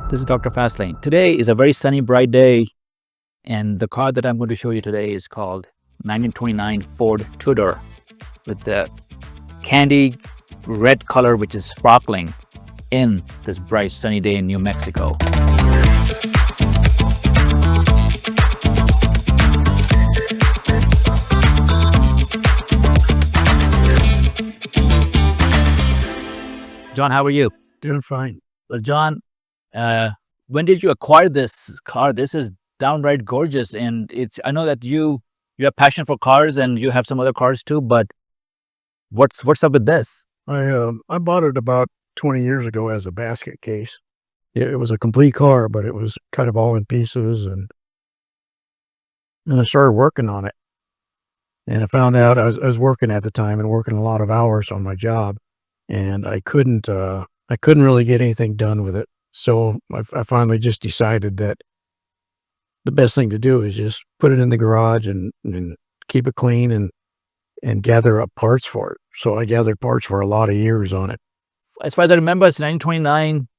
This is Dr. Fastlane. Today is a very sunny, bright day, and the car that I'm going to show you today is called 1929 Ford Tudor with the candy red color, which is sparkling in this bright, sunny day in New Mexico. John, how are you? Doing fine. Well, John, when did you acquire this car? This is downright gorgeous, and I know that you have passion for cars, and you have some other cars too. But what's up with this? I bought it about 20 years ago as a basket case. It was a complete car, but it was kind of all in pieces, and I started working on it. And I found out I was working at the time and working a lot of hours on my job, and I couldn't really get anything done with it. So I finally just decided that the best thing to do is just put it in the garage and keep it clean and gather up parts for it. So I gathered parts for a lot of years on it. As far as I remember, it's a 1929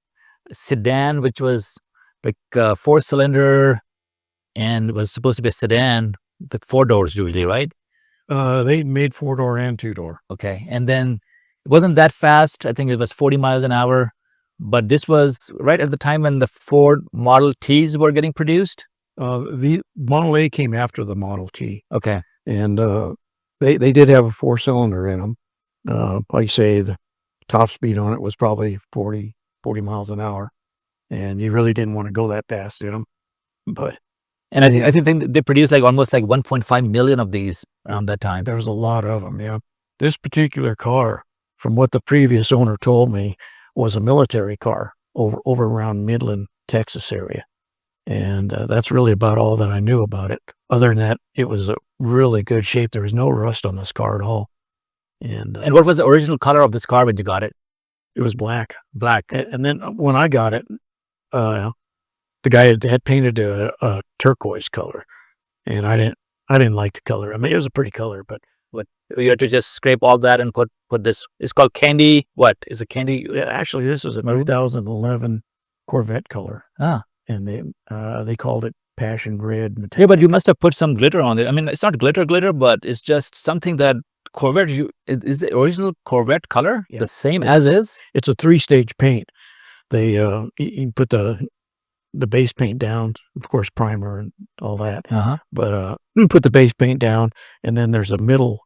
sedan, which was like a four-cylinder, and was supposed to be a sedan with four doors usually, right? They made four-door and two-door. Okay, and then it wasn't that fast. I think it was 40 miles an hour. But this was right at the time when the Ford Model Ts were getting produced. The Model A came after the Model T, Okay. and they did have a four-cylinder in them. Like you say, the top speed on it was probably 40 miles an hour, and you really didn't want to go that fast in them. But And I think they produced like almost like 1.5 million of these around that time. there was a lot of them, yeah. This particular car, from what the previous owner told me, was a military car over around Midland, Texas area. And that's really about all that I knew about it. Other than that, it was a really good shape. There was no rust on this car at all. And And what was the original color of this car when you got it? it was black. Black. And then when I got it, the guy had painted a turquoise color, and I didn't like the color. I mean, it was a pretty color, but What you had to just scrape all that and put this. It's called candy. What is it? Candy? actually, this is a 2011 Corvette color, Ah. and they called it passion red. Yeah, but you must have put some glitter on it. I mean, it's not glitter, but it's just something that Corvette. Is the original Corvette color Yeah. the same as is? It's a three-stage paint. They you put the base paint down, of course, primer and all that. But put the base paint down, and then there's a middle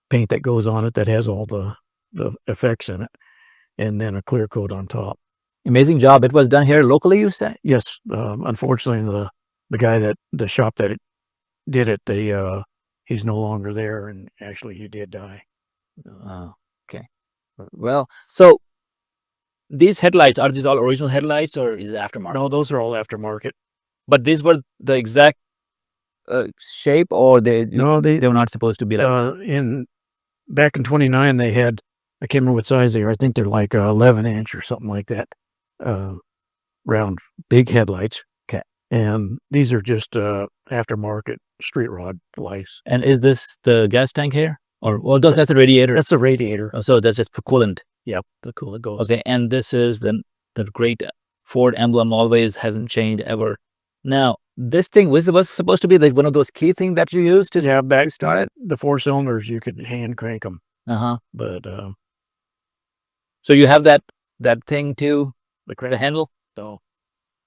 paint that goes on it that has all the effects in it, and then a clear coat on top. Amazing job. It was done here locally, you say? Yes, unfortunately, the guy the shop that it did it, he's no longer there, and actually he did die. Oh, okay. Well, so these headlights, are these all original headlights or is it aftermarket? No, those are all aftermarket. But these were the exact shape, or they were not supposed to be like. Back in 29, they had, I can't remember what size they are. I think they're like 11-inch or something like that. Round, big headlights. Okay. And these are just aftermarket street rod lights. And is this the gas tank here? Or that's the radiator. That's the radiator. Oh, so that's just for coolant. Yep, the coolant goes. Okay, and this is the great Ford emblem, always hasn't changed ever. Now, this thing was supposed to be like one of those key things that you used to start it. The four cylinders, you could hand crank them. But so you have that thing too, the handle. So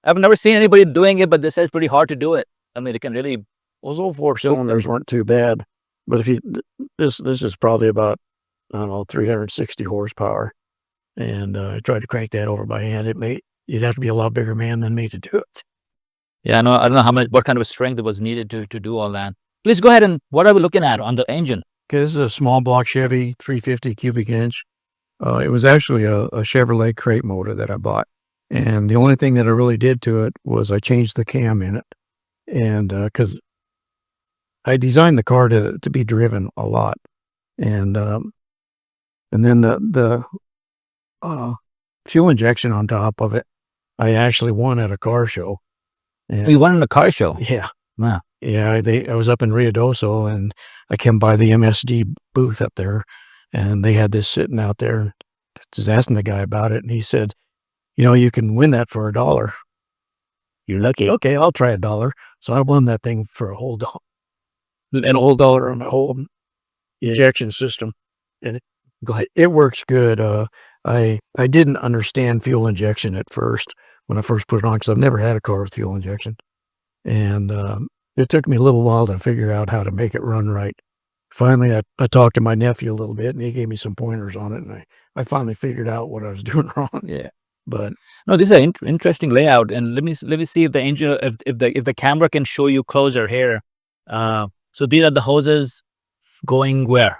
I've never seen anybody doing it, but this is pretty hard to do it. I mean, it can really. those old four cylinders weren't too bad, but if you this is probably about, I don't know, 360 horsepower, and I tried to crank that over by hand. You'd have to be a lot bigger man than me to do it. Yeah, I don't know what kind of strength it was needed to do all that. Please go ahead, and what are we looking at on the engine? Okay, this is a small block Chevy, 350 cubic inch. It was actually a Chevrolet crate motor that I bought, and the only thing that I really did to it was I changed the cam in it, and because I designed the car to be driven a lot, and then the fuel injection on top of it, I actually won at a car show. And you won in a car show? Yeah. Wow. Yeah, I was up in Ruidoso, and I came by the MSD booth up there, and they had this sitting out there. Just asking the guy about it, and he said, you can win that for $1. You're lucky. Okay, I'll try $1. So I won that thing for a whole dollar, and a whole dollar on my whole injection system. And Go ahead. it works good. I didn't understand fuel injection at first when I first put it on because I've never had a car with fuel injection, and it took me a little while to figure out how to make it run right. Finally, I talked to my nephew a little bit, and he gave me some pointers on it, and I finally figured out what I was doing wrong. Yeah. But No, this is an interesting layout, and let me see if the engine, if the camera can show you closer here. So these are the hoses going where?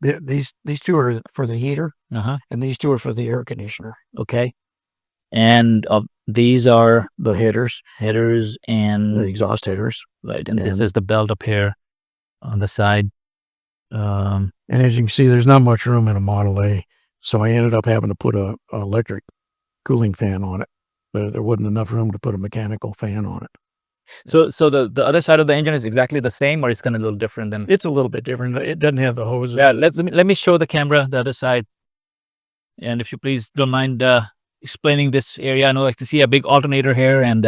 these two are for the heater, Uh-huh. and these two are for the air conditioner. Okay. And these are the Headers, headers the and exhaust headers. right, and this And is the belt up here on the side. And as you can see, there's not much room in a Model A, so I ended up having to put a electric cooling fan on it. There wasn't enough room to put a mechanical fan on it. So the other side of the engine is exactly the same, or it's kind of a little different than? It's a little bit different. It doesn't have the hoses. Yeah, let me show the camera the other side, and if you please don't mind explaining this area. I know, like, to see a big alternator here, and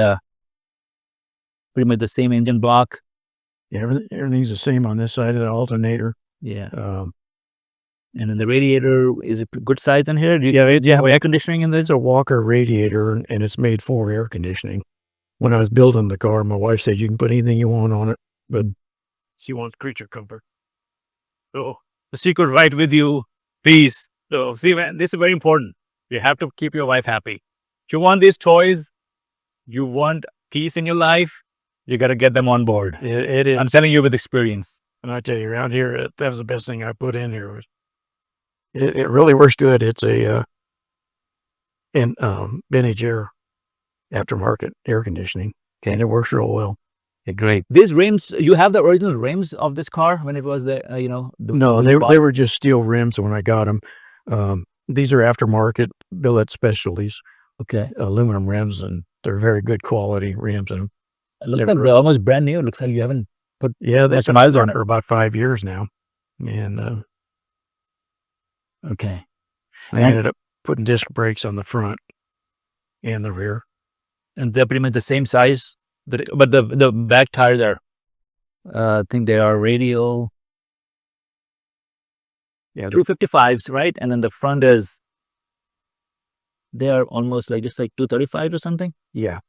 pretty much the same engine block. Yeah, everything's the same on this side of the alternator. Yeah, Um, and then the radiator is a good size in here. Do you have air conditioning in this? it's a Walker radiator, and it's made for air conditioning. When I was building the car, my wife said you can put anything you want on it, but she wants creature comfort. So the secret right with you, peace. So see, man, this is very important. You have to keep your wife happy. If you want these toys, you want peace in your life, you got to get them on board. It is. I'm telling you with experience. And I tell you, around here, that was the best thing I put in here. It really works good. It's a vintage air aftermarket air conditioning, and it works real well. Okay, great. These rims, you have the original rims of this car when it was the, No, when they you bought- they were just steel rims when I got them. These are aftermarket billet specialties, Okay. aluminum rims, and they're very good quality rims. And It looks never- like they're almost brand new. It looks like you haven't put yeah, they've much been miles on on it. for about 5 years now, and Okay. I ended up putting disc brakes on the front and the rear. And they're pretty much the same size, but the back tires are, I think they are radial Yeah, 255s, right? And then the front is, they are almost like just like 235 or something. yeah.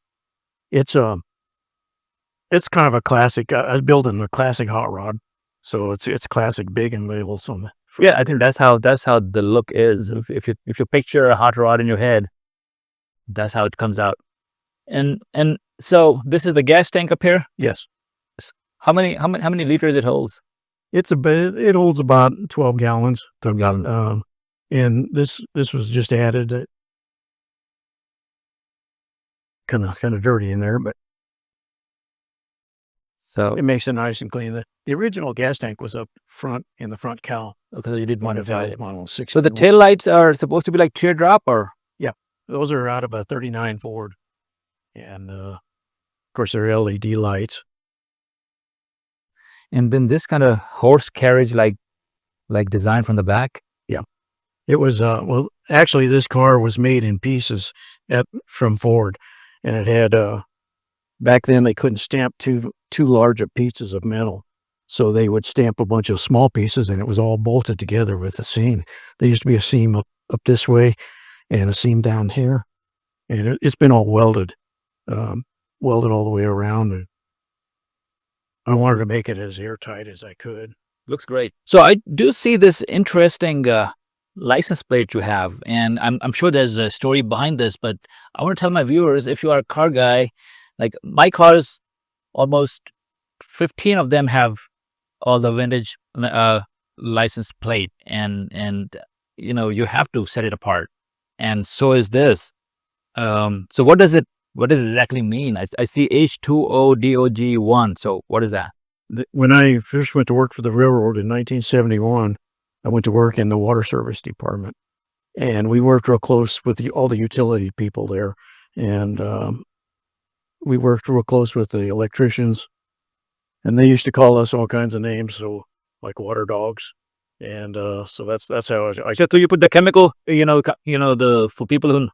It's kind of a classic. I was building a classic hot rod, so it's classic big and labels on the. Yeah, I think that's how the look is. If you picture a hot rod in your head, that's how it comes out. And so this is the gas tank up here. Yes, How many liters it holds? it holds about 12 gallons. 12 gallons. And this was just added. Kind of dirty in there, but So it makes it nice and clean. The original gas tank was up front in the front cowl. okay, you did modify it. Model 6. So the tail lights are supposed to be like teardrop, or? Those are out of a 39 Ford, and of course they're LED lights. And then this kind of horse carriage like design from the back. It was well, actually, this car was made in pieces from Ford, and it had back then they couldn't stamp too large of pieces of metal, so they would stamp a bunch of small pieces, and it was all bolted together with a seam. There used to be a seam up this way, and a seam down here, and it's been all welded all the way around. And I wanted to make it as airtight as I could. Looks great. So I do see this interesting license plate you have, and I'm sure there's a story behind this, but I want to tell my viewers, if you are a car guy, like my cars, almost 15 of them have all the vintage license plate, and you have to set it apart, and so is this. So what does it exactly mean? I see H2ODOG1. So what is that? When I first went to work for the railroad in 1971, I went to work in the water service department, and we worked real close with all the utility people there, and we worked real close with the electricians, and they used to call us all kinds of names, so like water dogs, and so that's how I So you put the chemical, for people who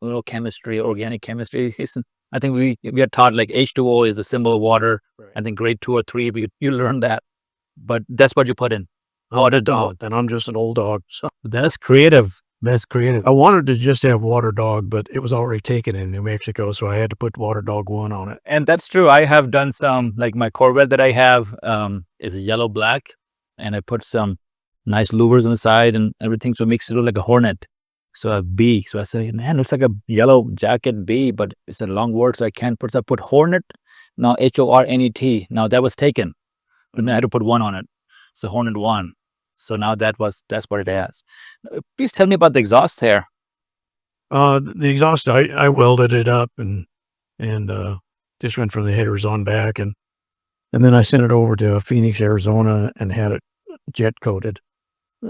little chemistry, organic chemistry. I think we are taught like H2O is the symbol of water. Right. I think grade 2 or 3, you learn that. But that's what you put in. Water dog. And I'm just an old dog. So That's creative. That's creative. I wanted to just have water dog, but it was already taken in New Mexico, so I had to put water dog 1 on it. And that's true. I have done some, like my Corvette that I have is a yellow black, and I put some nice louvers on the side and everything, so it makes it look like a Hornet. So a B. So I say, man, looks like a yellow jacket B, but it's a long word, so I can't put. So I put Hornet. Now Hornet. Now that was taken, and I had to put 1 on it. So Hornet 1. So now that's what it has. Please tell me about the exhaust here. The exhaust, I welded it up and just went from the headers on back, and then I sent it over to Phoenix, Arizona, and had it jet coated,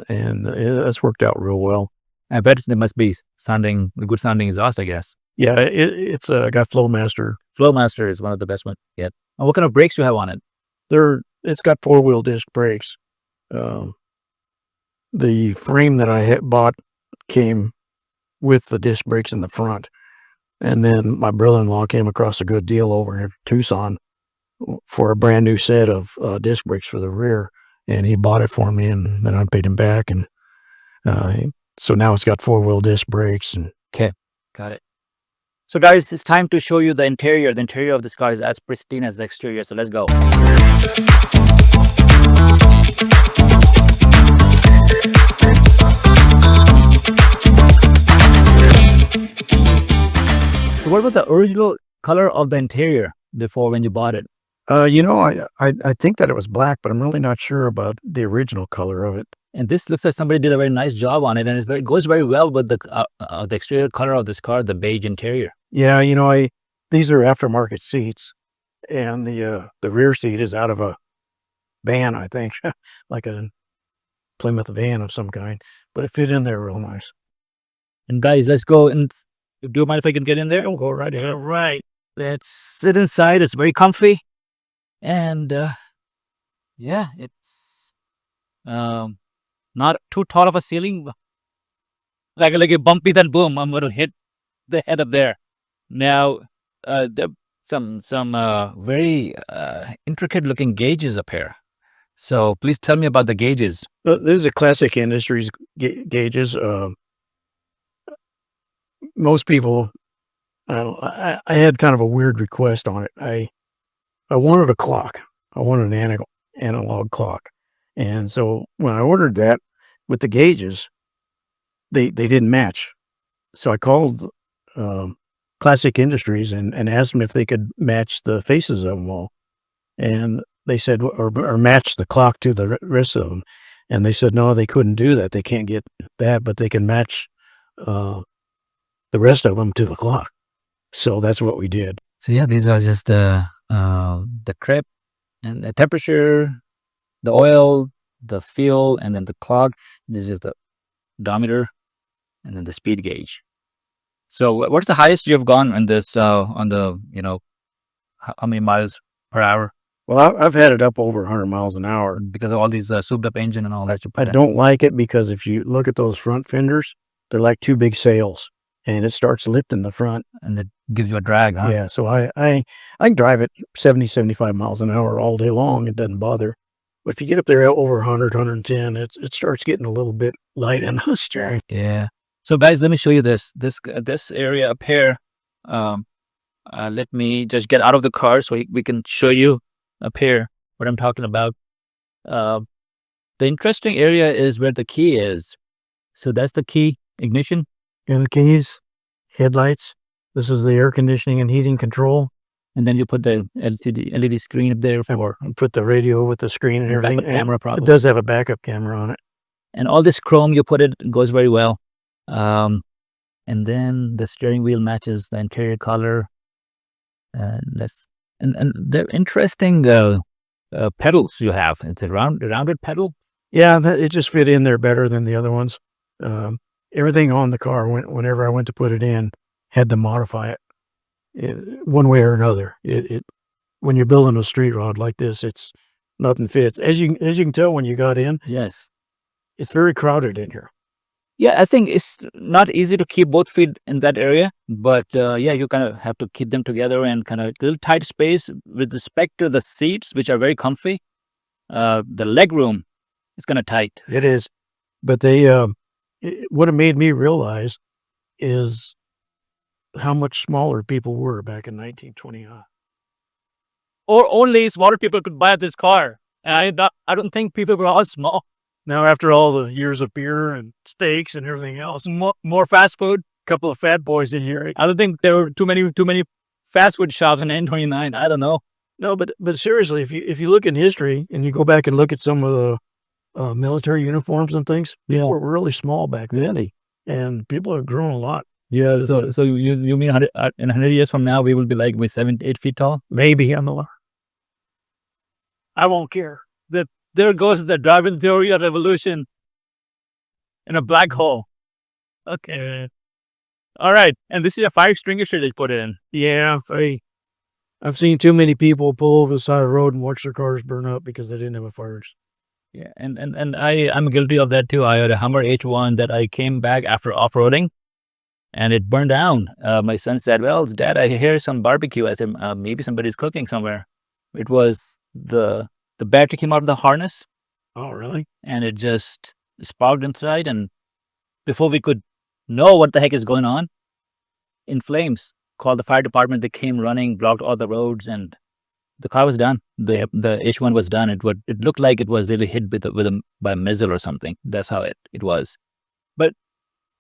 and that's worked out real well. I bet there must be a good sounding exhaust, I guess. Yeah, it's got Flowmaster. Flowmaster is one of the best ones to get. And what kind of brakes do you have on it? It's got 4-wheel disc brakes. The frame that I had bought came with the disc brakes in the front, and then my brother-in-law came across a good deal over in Tucson for a brand new set of disc brakes for the rear, and he bought it for me, and then I paid him back, and so now it's got 4-wheel disc brakes. And okay, got it. So guys, it's time to show you the interior. The interior of this car is as pristine as the exterior, so let's go. So what was the original color of the interior before when you bought it? I think that it was black, but I'm really not sure about the original color of it. And this looks like somebody did a very nice job on it, and it goes very well with the exterior color of this car, the beige interior. Yeah, these are aftermarket seats, and the rear seat is out of a van, I think, like a Plymouth van of some kind, but it fit in there real nice. And guys, let's go. And do you mind if I can get in there? We'll go right ahead. Right. Let's sit inside. It's very comfy, and yeah, it's not too tall of a ceiling. Like a bumpy, then boom, I'm gonna hit the head up there. Now, there some very intricate looking gauges up here. So please tell me about the gauges. These are Classic Industries gauges. Most people, I had kind of a weird request on it. I wanted a clock. I wanted an analog clock. And so when I ordered that with the gauges, they didn't match. So I called Classic Industries and asked them if they could match the faces of them all. And they said, or match the clock to the rest of them. And they said, no, they couldn't do that. They can't get that, but they can match the rest of them to the clock. So that's what we did. So yeah, these are just the trip and the temperature, the oil, the fuel, and then the clock. This is the odometer, and then the speed gauge. So what's the highest you've gone on this on the how many miles per hour? Well, I've had it up over 100 miles an hour Because of all these souped up engine and all that you I put in. don't like it because if you look at those front fenders, they're like 2 big sails, and it starts lifting the front. And it gives you a drag, huh? Yeah, so I can drive it 70, 75 miles an hour all day long. It doesn't bother. But if you get up there over 100, 110, it starts getting a little bit light in the steering. Yeah. So guys, let me show you this area up here. Let me just get out of the car so we can show you up here what I'm talking about. The interesting area is where the key is. So that's the key, ignition. And the keys, headlights. This is the air conditioning and heating control. And then you put the LED screen up there for And put the radio with the screen and everything. backup camera, It probably. does have a backup camera on it. And all this chrome you put it goes very well. And then the steering wheel matches the interior color. And they're interesting pedals you have. It's a rounded pedal. Yeah, it just fit in there better than the other ones. Everything on the car, whenever I went to put it in, had to modify it one way or another. When you're building a street rod like this, it's nothing fits. As you can tell when you got in, Yes. it's very crowded in here. Yeah, I think it's not easy to keep both feet in that area, but yeah, you kind of have to keep them together and kind of little tight space with respect to the seats, which are very comfy. The leg room is kind of tight. It is. But what it made me realize is how much smaller people were back in 1920. Or only smaller people could buy this car. And I don't think people were all small. Now, after all the years of beer and steaks and everything else, More fast food. couple of fat boys in here. I don't think there were too many fast food shops in N29. I don't know. No, but seriously, if you look in history and you go back and look at some of the military uniforms and things, people were really small back then. Really? And people have grown a lot. Yeah. So you mean in 100 years from now we will be like with 7, 8 feet tall? Maybe I won't care. There goes the Darwin theory of evolution in a black hole. Okay. All right. And this is a fire extinguisher they put in. Yeah, I've seen too many people pull over the side of the road and watch their cars burn up because they didn't have a fire. Yeah. And I'm guilty of that too. I had a Hummer H1 that I came back after off-roading and it burned down. My son said, well, Dad, I hear some barbecue. I said, maybe somebody's cooking somewhere. It was the battery came out of the harness. Oh, really? And it just sparked inside. And before we could know what the heck is going on, in flames. Called the fire department. They came running, blocked all the roads, and the car was done. The H1 was done. It looked like it was really hit by a missile or something. That's how it was. But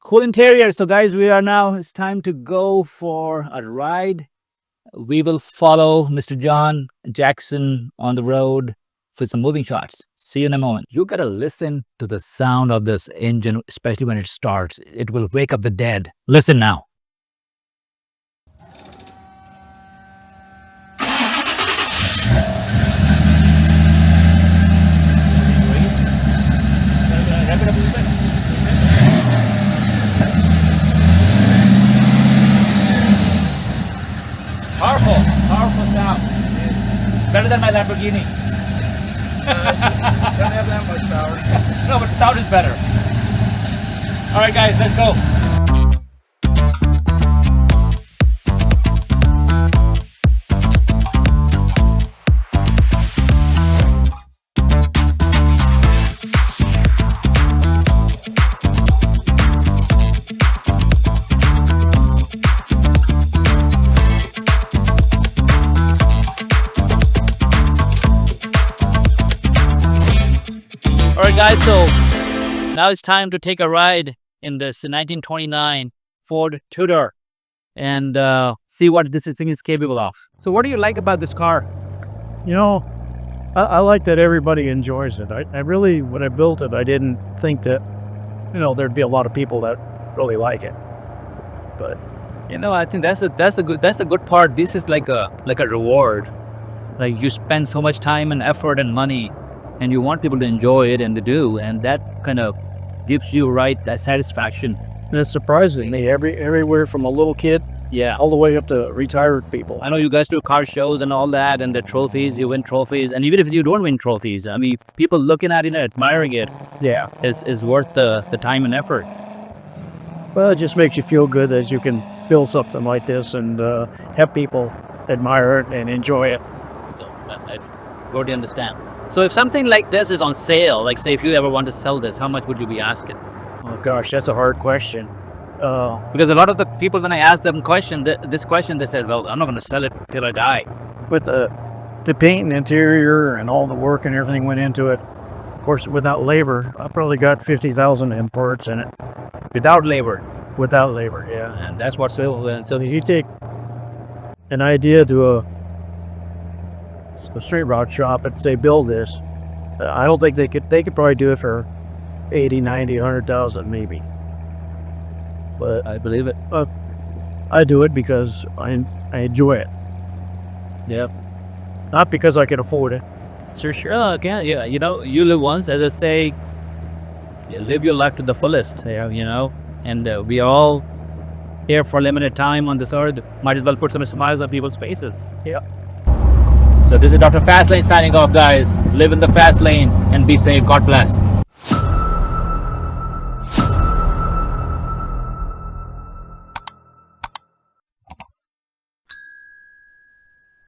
cool interior. So guys, it's time to go for a ride. We will follow Mr. John Jackson on the road for some moving shots. See you in a moment. You gotta listen to the sound of this engine, especially when it starts. It will wake up the dead. Listen now. Powerful sound. Better than my Lamborghini. Don't have that much power. No, but the sound is better. All right, guys, let's go. All right, guys, so now it's time to take a ride in this 1929 Ford Tudor and see what this thing is capable of. So what do you like about this car? You know, I like that everybody enjoys it. I really, when I built it, I didn't think that, there'd be a lot of people that really like it. But I think that's the good part. This is like a reward. Like you spend so much time and effort and money, and you want people to enjoy it, and they do, and that kind of gives you that satisfaction. And it's surprising. Everywhere from a little kid, all the way up to retired people. I know you guys do car shows and all that, and the trophies, you win trophies, and even if you don't win trophies, I mean, people looking at it and admiring it, is worth the time and effort. Well, it just makes you feel good that you can build something like this and have people admire it and enjoy it. I totally understand. So if something like this is on sale, like say if you ever want to sell this, how much would you be asking? Oh gosh, that's a hard question. Because a lot of the people, when I asked them this question, they said, well, I'm not going to sell it till I die. With the paint and interior and all the work and everything went into it, of course, without labor, I probably got 50,000 in parts in it. Without labor? Without labor, yeah. And that's what's so you take an idea to a straight rod shop and say build this, I don't think they could probably do it for 80, 90, 100,000 maybe. But I believe it. I do it because I enjoy it. Yeah. Not because I can afford it. Sure. Okay. Yeah. You live once, as I say, you live your life to the fullest. And we all here for a limited time on this earth. Might as well put some smiles on people's faces. Yeah. So this is Dr. Fastlane signing off, guys. Live in the fast lane and be safe. God bless.